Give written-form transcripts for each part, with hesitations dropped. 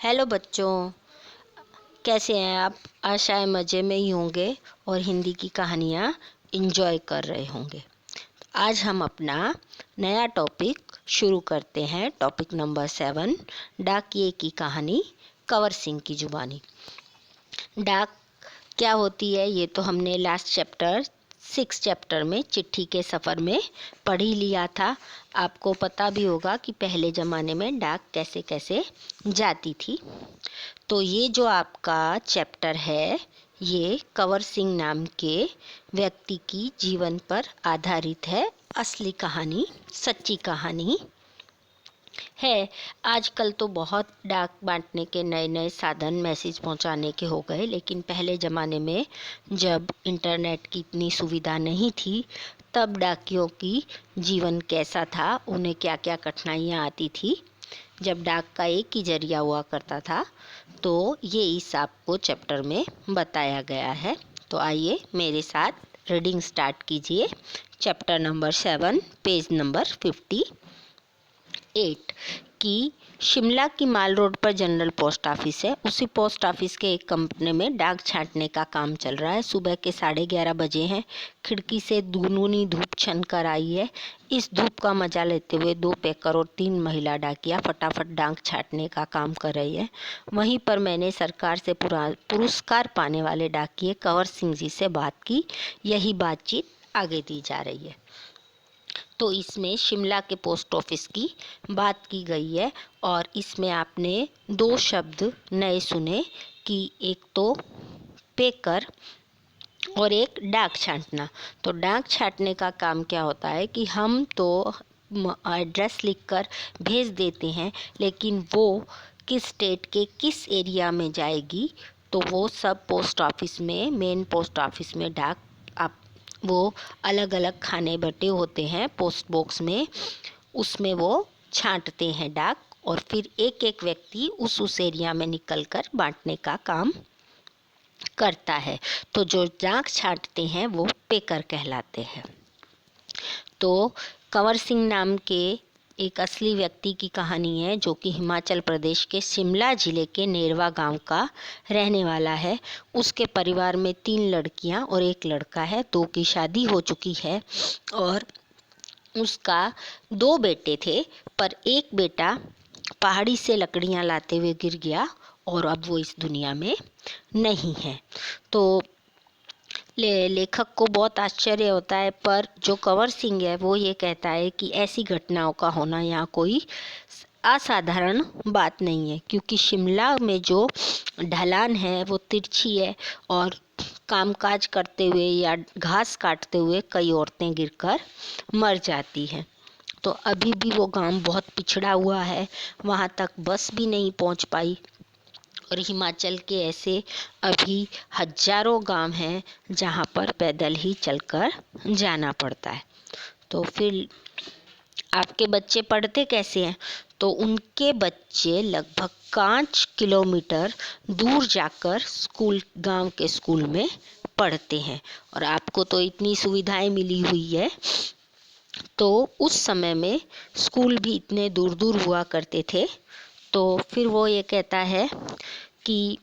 Hello बच्चों, कैसे हैं आप। आशा है मज़े में ही होंगे और हिंदी की कहानियाँ एंजॉय कर रहे होंगे। आज हम अपना नया टॉपिक शुरू करते हैं। टॉपिक नंबर 7, डाकिये की कहानी, कंवर सिंह की जुबानी। डाक क्या होती है ये तो हमने लास्ट चैप्टर 6 चैप्टर में चिट्ठी के सफ़र में पढ़ ही लिया था। आपको पता भी होगा कि पहले ज़माने में डाक कैसे कैसे जाती थी। तो ये जो आपका चैप्टर है ये कंवर सिंह नाम के व्यक्ति की जीवन पर आधारित है। असली कहानी, सच्ची कहानी है। आजकल तो बहुत डाक बांटने के नए नए साधन, मैसेज पहुंचाने के हो गए, लेकिन पहले ज़माने में जब इंटरनेट की इतनी सुविधा नहीं थी तब डाकियों की जीवन कैसा था, उन्हें क्या क्या कठिनाइयाँ आती थी जब डाक का एक ही जरिया हुआ करता था। तो ये इस आपको चैप्टर में बताया गया है। तो आइए मेरे साथ रीडिंग स्टार्ट कीजिए। चैप्टर नंबर 7, पेज नंबर 58 की शिमला की माल रोड पर जनरल पोस्ट ऑफिस है। उसी पोस्ट ऑफिस के एक कंपनी में डाक छांटने का काम चल रहा है। सुबह के 11:30 बजे हैं। खिड़की से दूनी धूप छन कर आई है। इस धूप का मजा लेते हुए 2 पैकर और 3 महिला डाकिया फटाफट डाक छांटने का काम कर रही है। वहीं पर मैंने सरकार से पुरस्कार पाने वाले डाकिये कंवर सिंह जी से बात की। यही बातचीत आगे दी जा रही है। तो इसमें शिमला के पोस्ट ऑफिस की बात की गई है और इसमें आपने 2 शब्द नए सुने कि एक तो पेकर और एक डाक छांटना। तो डाक छांटने का काम क्या होता है कि हम तो एड्रेस लिखकर भेज देते हैं, लेकिन वो किस स्टेट के किस एरिया में जाएगी तो वो सब पोस्ट ऑफिस में, मेन पोस्ट ऑफिस में डाक आप वो अलग अलग खाने बटे होते हैं पोस्ट बॉक्स में, उसमें वो छांटते हैं डाक और फिर एक एक व्यक्ति उस एरिया में निकलकर बांटने का काम करता है। तो जो डाक छांटते हैं वो पेकर कहलाते हैं। तो कंवर सिंह नाम के एक असली व्यक्ति की कहानी है जो कि हिमाचल प्रदेश के शिमला जिले के नेरवा गांव का रहने वाला है। उसके परिवार में 3 लड़कियां और 1 लड़का है। 2 की शादी हो चुकी है और उसका 2 बेटे थे, पर एक बेटा पहाड़ी से लकड़ियां लाते हुए गिर गया और अब वो इस दुनिया में नहीं है। तो लेखक को बहुत आश्चर्य होता है, पर जो कंवर सिंह है वो ये कहता है कि ऐसी घटनाओं का होना यहाँ कोई असाधारण बात नहीं है, क्योंकि शिमला में जो ढलान है वो तिरछी है और कामकाज करते हुए या घास काटते हुए कई औरतें गिरकर मर जाती हैं। तो अभी भी वो गांव बहुत पिछड़ा हुआ है, वहाँ तक बस भी नहीं पहुँच पाई और हिमाचल के ऐसे अभी हजारों गांव हैं जहाँ पर पैदल ही चलकर जाना पड़ता है। तो फिर आपके बच्चे पढ़ते कैसे हैं? तो उनके बच्चे लगभग 5 किलोमीटर दूर जाकर गांव के स्कूल में पढ़ते हैं और आपको तो इतनी सुविधाएं मिली हुई है। तो उस समय में स्कूल भी इतने दूर दूर हुआ करते थे। तो फिर वो ये कहता है कि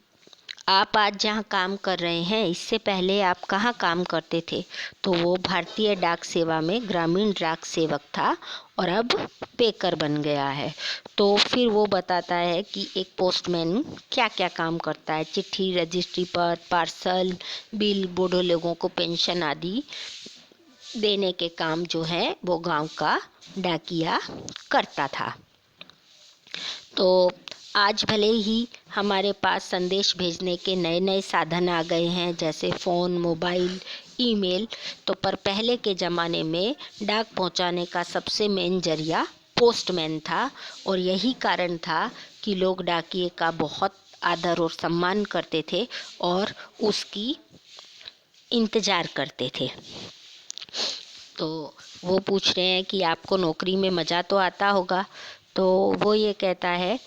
आप आज जहाँ काम कर रहे हैं इससे पहले आप कहाँ काम करते थे? तो वो भारतीय डाक सेवा में ग्रामीण डाक सेवक था और अब पेकर बन गया है। तो फिर वो बताता है कि एक पोस्टमैन क्या क्या काम करता है। चिट्ठी, रजिस्ट्री पर, पार्सल, बिल, बूढ़े लोगों को पेंशन आदि देने के काम जो है वो गांव का डाकिया करता था। तो आज भले ही हमारे पास संदेश भेजने के नए नए साधन आ गए हैं, जैसे फ़ोन, मोबाइल, ईमेल, तो पर पहले के ज़माने में डाक पहुंचाने का सबसे मेन जरिया पोस्टमैन था और यही कारण था कि लोग डाकिये का बहुत आदर और सम्मान करते थे और उसकी इंतज़ार करते थे। तो वो पूछ रहे हैं कि आपको नौकरी में मज़ा तो आता होगा? तो वो ये कहता है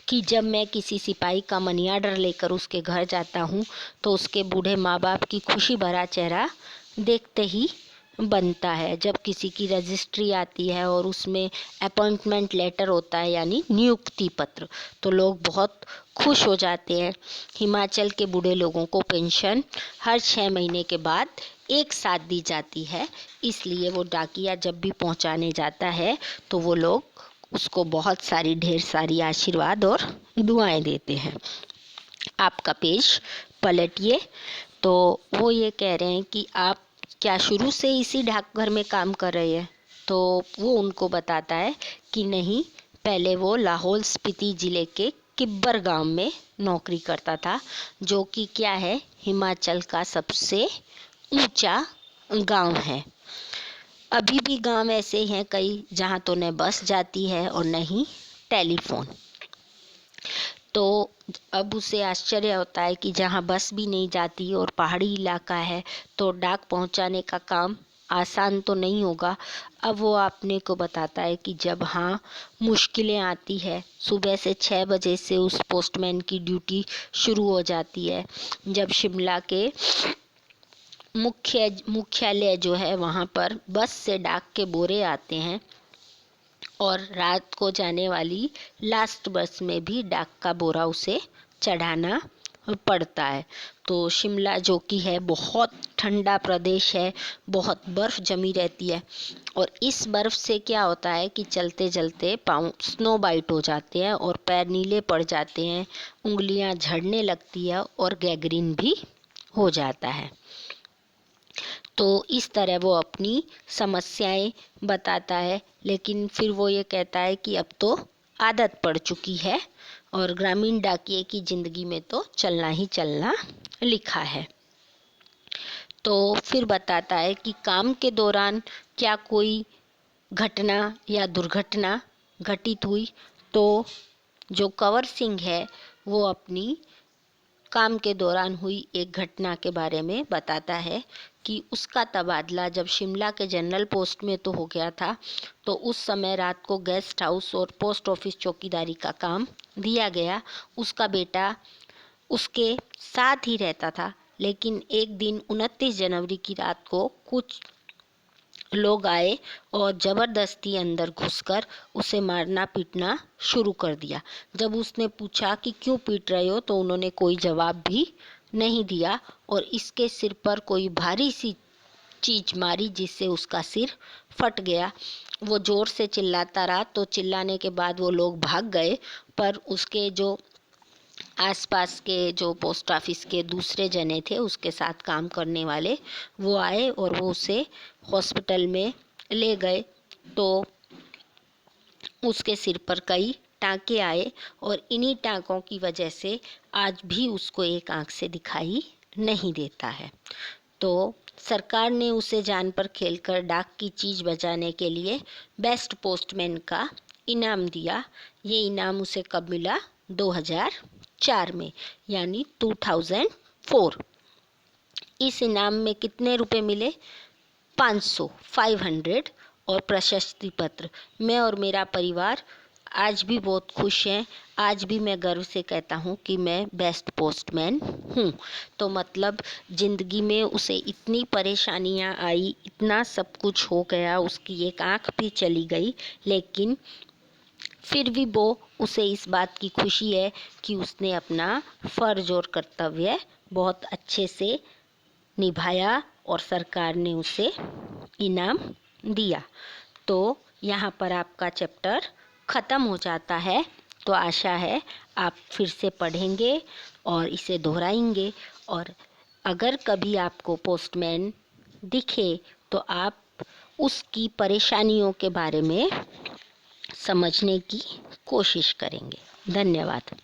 कि जब मैं किसी सिपाही का मनी आर्डर लेकर उसके घर जाता हूँ तो उसके बूढ़े माँ बाप की खुशी भरा चेहरा देखते ही बनता है। जब किसी की रजिस्ट्री आती है और उसमें अपॉइंटमेंट लेटर होता है यानी नियुक्ति पत्र, तो लोग बहुत खुश हो जाते हैं। हिमाचल के बूढ़े लोगों को पेंशन हर 6 महीने के बाद एक साथ दी जाती है, इसलिए वो डाकिया जब भी पहुंचाने जाता है तो वो लोग उसको बहुत सारी ढेर सारी आशीर्वाद और दुआएं देते हैं। आपका पेज पलटिए। तो वो ये कह रहे हैं कि आप क्या शुरू से इसी डाकघर में काम कर रहे हैं? तो वो उनको बताता है कि नहीं, पहले वो लाहौल स्पीति जिले के किब्बर गांव में नौकरी करता था, जो कि क्या है, हिमाचल का सबसे ऊंचा गांव है। अभी भी गांव ऐसे हैं कई जहां तो न बस जाती है और न ही टेलीफोन। तो अब उसे आश्चर्य होता है कि जहाँ बस भी नहीं जाती और पहाड़ी इलाका है तो डाक पहुँचाने का काम आसान तो नहीं होगा। अब वो आपने को बताता है कि जब हाँ मुश्किलें आती है, सुबह से 6 बजे से उस पोस्टमैन की ड्यूटी शुरू हो जाती है। जब शिमला के मुख्यालय जो है वहाँ पर बस से डाक के बोरे आते हैं और रात को जाने वाली लास्ट बस में भी डाक का बोरा उसे चढ़ाना पड़ता है। तो शिमला जो कि है बहुत ठंडा प्रदेश है, बहुत बर्फ़ जमी रहती है और इस बर्फ़ से क्या होता है कि चलते चलते पाँव स्नो बाइट हो जाते हैं और पैर नीले पड़ जाते हैं, उंगलियां झड़ने लगती है और गैंग्रीन भी हो जाता है। तो इस तरह वो अपनी समस्याएं बताता है, लेकिन फिर वो ये कहता है कि अब तो आदत पड़ चुकी है और ग्रामीण डाकिये की ज़िंदगी में तो चलना ही चलना लिखा है। तो फिर बताता है कि काम के दौरान क्या कोई घटना या दुर्घटना घटित हुई। तो जो कंवर सिंह है वो अपनी काम के दौरान हुई एक घटना के बारे में बताता है कि उसका तबादला जब शिमला के जनरल पोस्ट में तो हो गया था, तो उस समय रात को गेस्ट हाउस और पोस्ट ऑफिस चौकीदारी का काम दिया गया। उसका बेटा उसके साथ ही रहता था, लेकिन एक दिन 29 जनवरी की रात को कुछ लोग आए और ज़बरदस्ती अंदर घुसकर उसे मारना पीटना शुरू कर दिया। जब उसने पूछा कि क्यों पीट रहे हो, तो उन्होंने कोई जवाब भी नहीं दिया और इसके सिर पर कोई भारी सी चीज मारी जिससे उसका सिर फट गया। वो जोर से चिल्लाता रहा, तो चिल्लाने के बाद वो लोग भाग गए, पर उसके जो आसपास के जो पोस्ट ऑफिस के दूसरे जने थे उसके साथ काम करने वाले, वो आए और वो उसे हॉस्पिटल में ले गए। तो उसके सिर पर कई टाँके आए और इन्हीं टाँकों की वजह से आज भी उसको एक आँख से दिखाई नहीं देता है। तो सरकार ने उसे जान पर खेलकर डाक की चीज़ बचाने के लिए बेस्ट पोस्टमैन का इनाम दिया। ये इनाम उसे कब मिला? 2004 में, यानी 2004। इस इनाम में कितने रुपए मिले? 500 और प्रशस्ति पत्र। मैं और मेरा परिवार आज भी बहुत खुश हैं। आज भी मैं गर्व से कहता हूँ कि मैं बेस्ट पोस्टमैन हूँ। तो मतलब ज़िंदगी में उसे इतनी परेशानियाँ आई, इतना सब कुछ हो गया, उसकी एक आँख भी चली गई, लेकिन फिर भी वो उसे इस बात की खुशी है कि उसने अपना फ़र्ज और कर्तव्य बहुत अच्छे से निभाया और सरकार ने उसे इनाम दिया। तो यहाँ पर आपका चैप्टर ख़त्म हो जाता है। तो आशा है आप फिर से पढ़ेंगे और इसे दोहराएंगे, और अगर कभी आपको पोस्टमैन दिखे तो आप उसकी परेशानियों के बारे में समझने की कोशिश करेंगे। धन्यवाद।